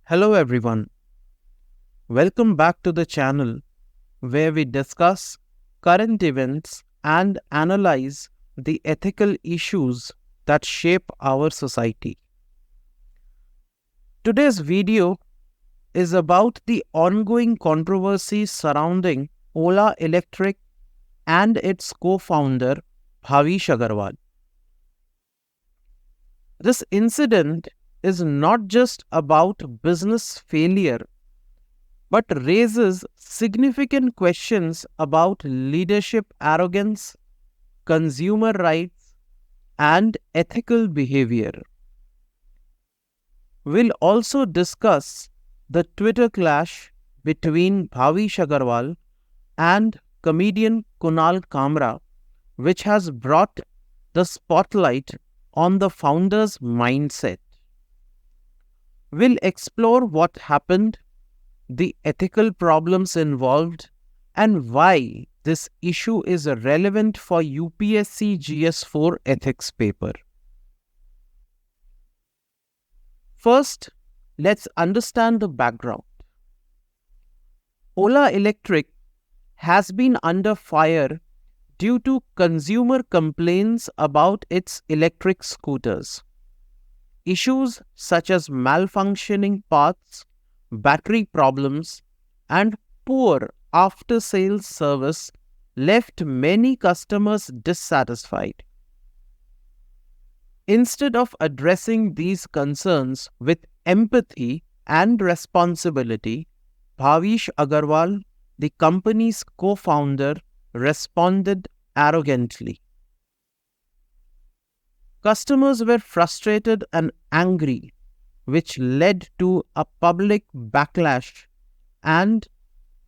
Hello everyone, welcome back to the channel where we discuss current events and analyze the ethical issues that shape our society. Today's video is about the ongoing controversy surrounding Ola Electric and its co-founder Bhavish Agarwal. This incident is not just about business failure but raises significant questions about leadership arrogance, consumer rights, and ethical behavior. We'll also discuss the Twitter clash between Bhavish Agarwal and comedian Kunal Kamra, which has brought the spotlight on the founder's mindset. We'll explore what happened, the ethical problems involved, and why this issue is relevant for UPSC GS4 ethics paper. First, let's understand the background. Ola Electric has been under fire due to consumer complaints about its electric scooters. Issues such as malfunctioning parts, battery problems, and poor after-sales service left many customers dissatisfied. Instead of addressing these concerns with empathy and responsibility, Bhavish Agarwal, the company's co-founder, responded arrogantly. Customers were frustrated and angry, which led to a public backlash and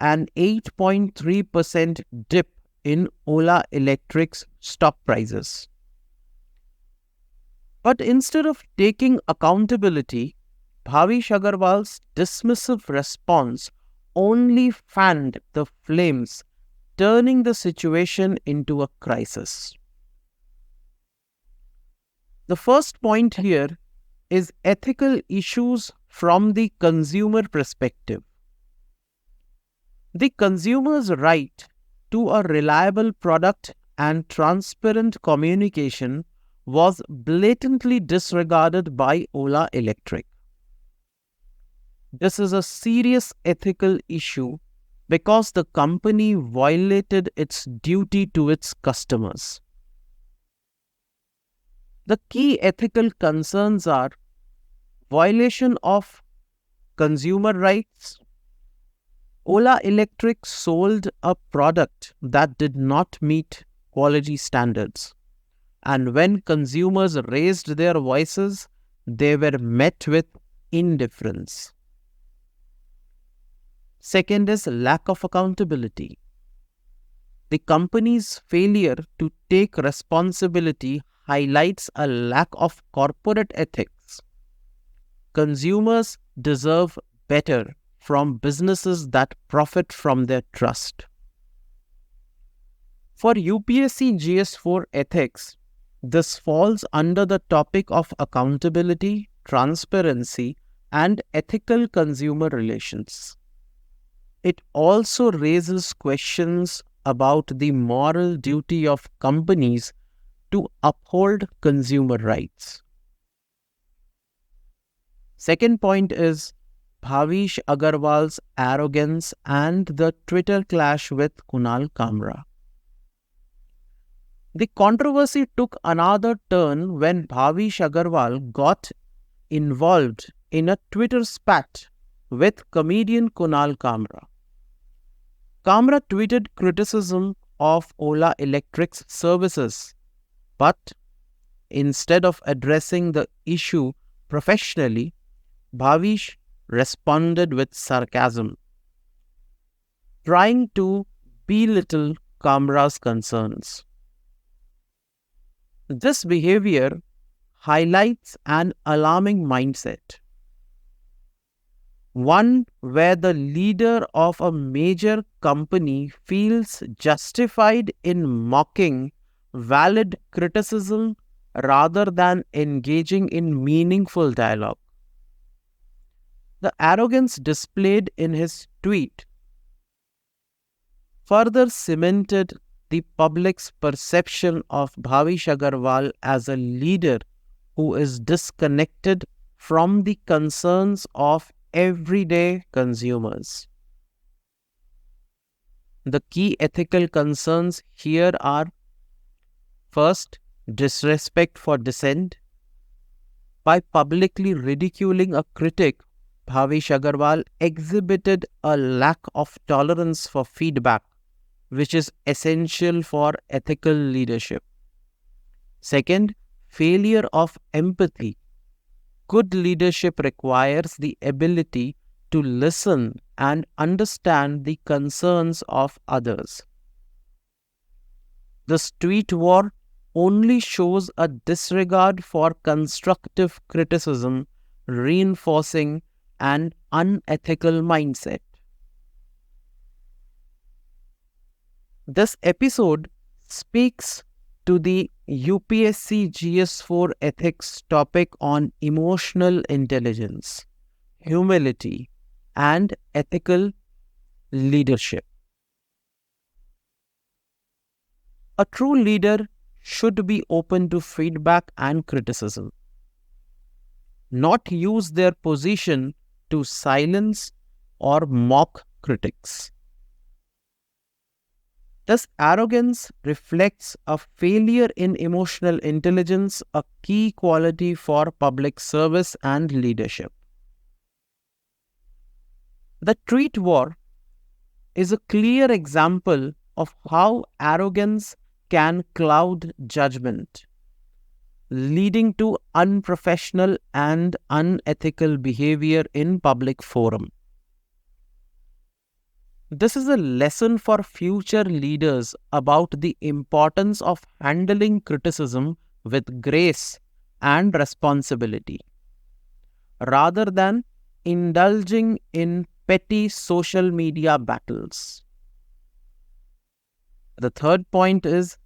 an 8.3% dip in Ola Electric's stock prices. But instead of taking accountability, Bhavish Agarwal's dismissive response only fanned the flames, turning the situation into a crisis. The first point here is ethical issues from the consumer perspective. The consumer's right to a reliable product and transparent communication was blatantly disregarded by Ola Electric. This is a serious ethical issue because the company violated its duty to its customers. The key ethical concerns are violation of consumer rights. Ola Electric sold a product that did not meet quality standards, and when consumers raised their voices, they were met with indifference. Second is lack of accountability. The company's failure to take responsibility highlights a lack of corporate ethics. Consumers deserve better from businesses that profit from their trust. For UPSC GS4 ethics, this falls under the topic of accountability, transparency, and ethical consumer relations. It also raises questions about the moral duty of companies to uphold consumer rights. Second point is Bhavish Agarwal's arrogance and the Twitter clash with Kunal Kamra. The controversy took another turn when Bhavish Agarwal got involved in a Twitter spat with comedian Kunal Kamra. Kamra tweeted criticism of Ola Electric's services, but instead of addressing the issue professionally, Bhavish responded with sarcasm, trying to belittle Kamra's concerns. This behavior highlights an alarming mindset, one where the leader of a major company feels justified in mocking valid criticism rather than engaging in meaningful dialogue. The arrogance displayed in his tweet further cemented the public's perception of Bhavish Agarwal as a leader who is disconnected from the concerns of everyday consumers. The key ethical concerns here are: first, disrespect for dissent. By publicly ridiculing a critic, Bhavish Agarwal exhibited a lack of tolerance for feedback, which is essential for ethical leadership. Second, failure of empathy. Good leadership requires the ability to listen and understand the concerns of others. This tweet war only shows a disregard for constructive criticism, reinforcing an unethical mindset. This episode speaks to the UPSC GS4 ethics topic on emotional intelligence, humility, and ethical leadership. A true leader should be open to feedback and criticism, not use their position to silence or mock critics. This arrogance reflects a failure in emotional intelligence, a key quality for public service and leadership. The tweet war is a clear example of how arrogance can cloud judgment, leading to unprofessional and unethical behavior in public forum. This is a lesson for future leaders about the importance of handling criticism with grace and responsibility, rather than indulging in petty social media battles. The third point is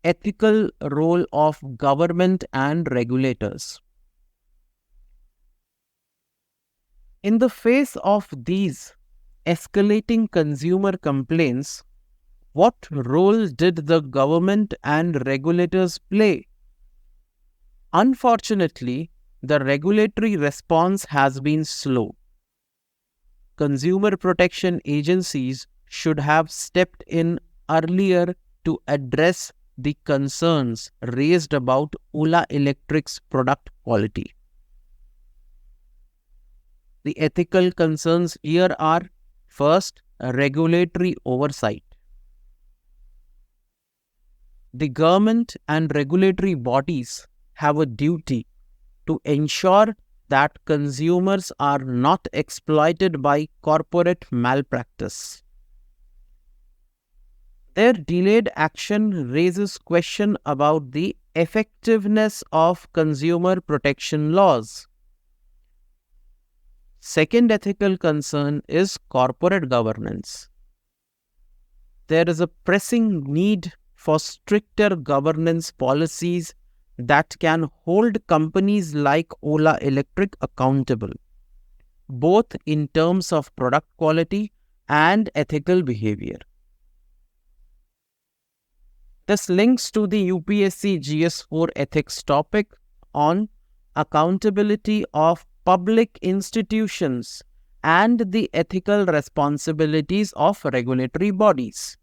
ethical role of government and regulators. In the face of these escalating consumer complaints, what role did the government and regulators play? Unfortunately, the regulatory response has been slow. Consumer protection agencies should have stepped in earlier to address the concerns raised about Ola Electric's product quality. The ethical concerns here are: first, regulatory oversight. The government and regulatory bodies have a duty to ensure that consumers are not exploited by corporate malpractice. Their delayed action raises question about the effectiveness of consumer protection laws. Second ethical concern is corporate governance. There is a pressing need for stricter governance policies that can hold companies like Ola Electric accountable, both in terms of product quality and ethical behavior. This links to the UPSC GS4 ethics topic on accountability of public institutions and the ethical responsibilities of regulatory bodies.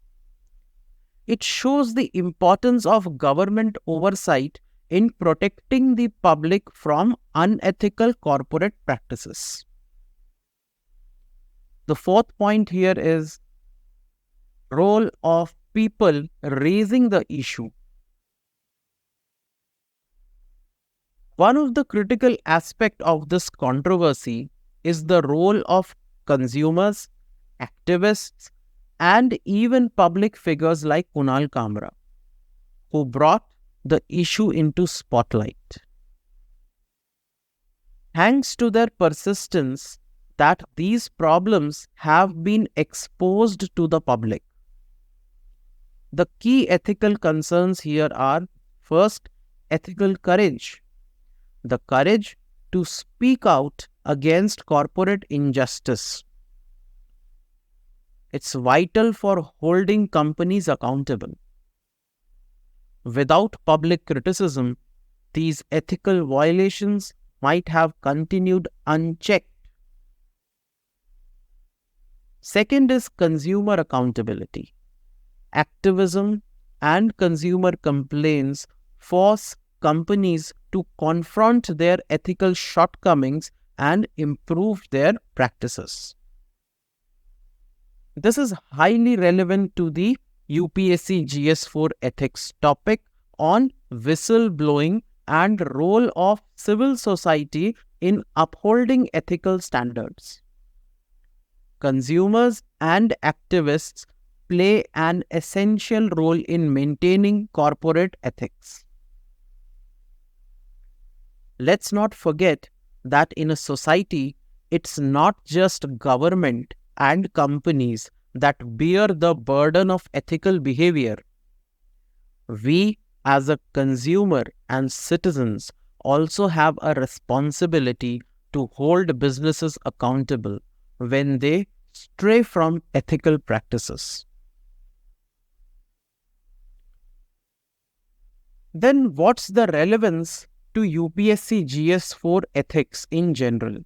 It shows the importance of government oversight in protecting the public from unethical corporate practices. The fourth point here is role of people raising the issue. One of the critical aspects of this controversy is the role of consumers, activists, and even public figures like Kunal Kamra, who brought the issue into spotlight. Thanks to their persistence, that these problems have been exposed to the public. The key ethical concerns here are: first, ethical courage. The courage to speak out against corporate injustice. It's vital for holding companies accountable. Without public criticism, these ethical violations might have continued unchecked. Second is consumer accountability. Activism and consumer complaints force companies to confront their ethical shortcomings and improve their practices. This is highly relevant to the UPSC GS4 ethics topic on whistleblowing and role of civil society in upholding ethical standards. Consumers and activists play an essential role in maintaining corporate ethics. Let's not forget that in a society, it's not just government and companies that bear the burden of ethical behavior. We, as a consumer and citizens, also have a responsibility to hold businesses accountable when they stray from ethical practices. Then what's the relevance to UPSC GS4 ethics in general?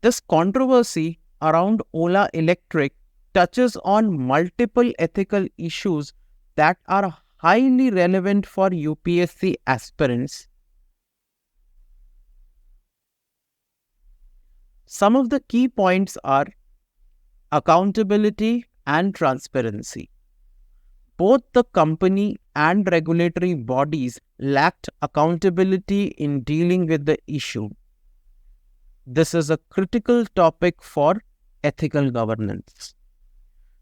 This controversy around Ola Electric touches on multiple ethical issues that are highly relevant for UPSC aspirants. Some of the key points are accountability and transparency. Both the company and regulatory bodies lacked accountability in dealing with the issue. This is a critical topic for ethical governance.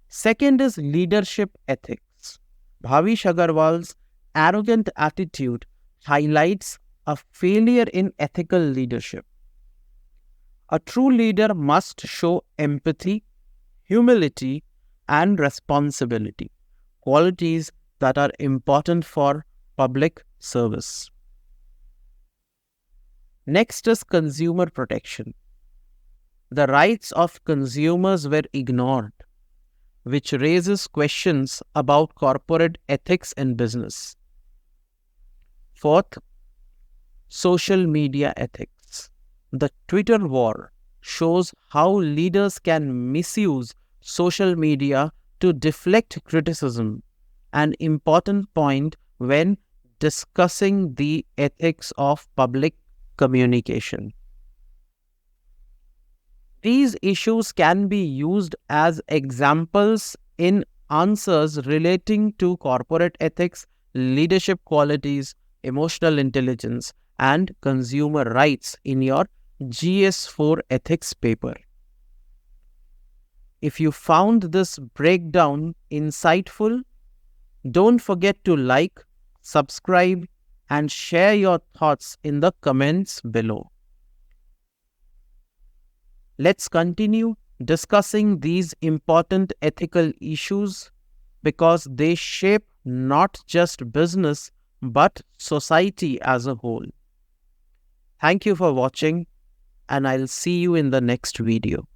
Second is leadership ethics. Bhavish Agarwal's arrogant attitude highlights a failure in ethical leadership. A true leader must show empathy, humility, and responsibility, qualities that are important for public service. Next is consumer protection. The rights of consumers were ignored, which raises questions about corporate ethics in business. Fourth, social media ethics. The Twitter war shows how leaders can misuse social media to deflect criticism, an important point when discussing the ethics of public communication. These issues can be used as examples in answers relating to corporate ethics, leadership qualities, emotional intelligence, and consumer rights in your GS4 ethics paper. If you found this breakdown insightful, don't forget to like, subscribe, and share your thoughts in the comments below. Let's continue discussing these important ethical issues because they shape not just business but society as a whole. Thank you for watching, and I'll see you in the next video.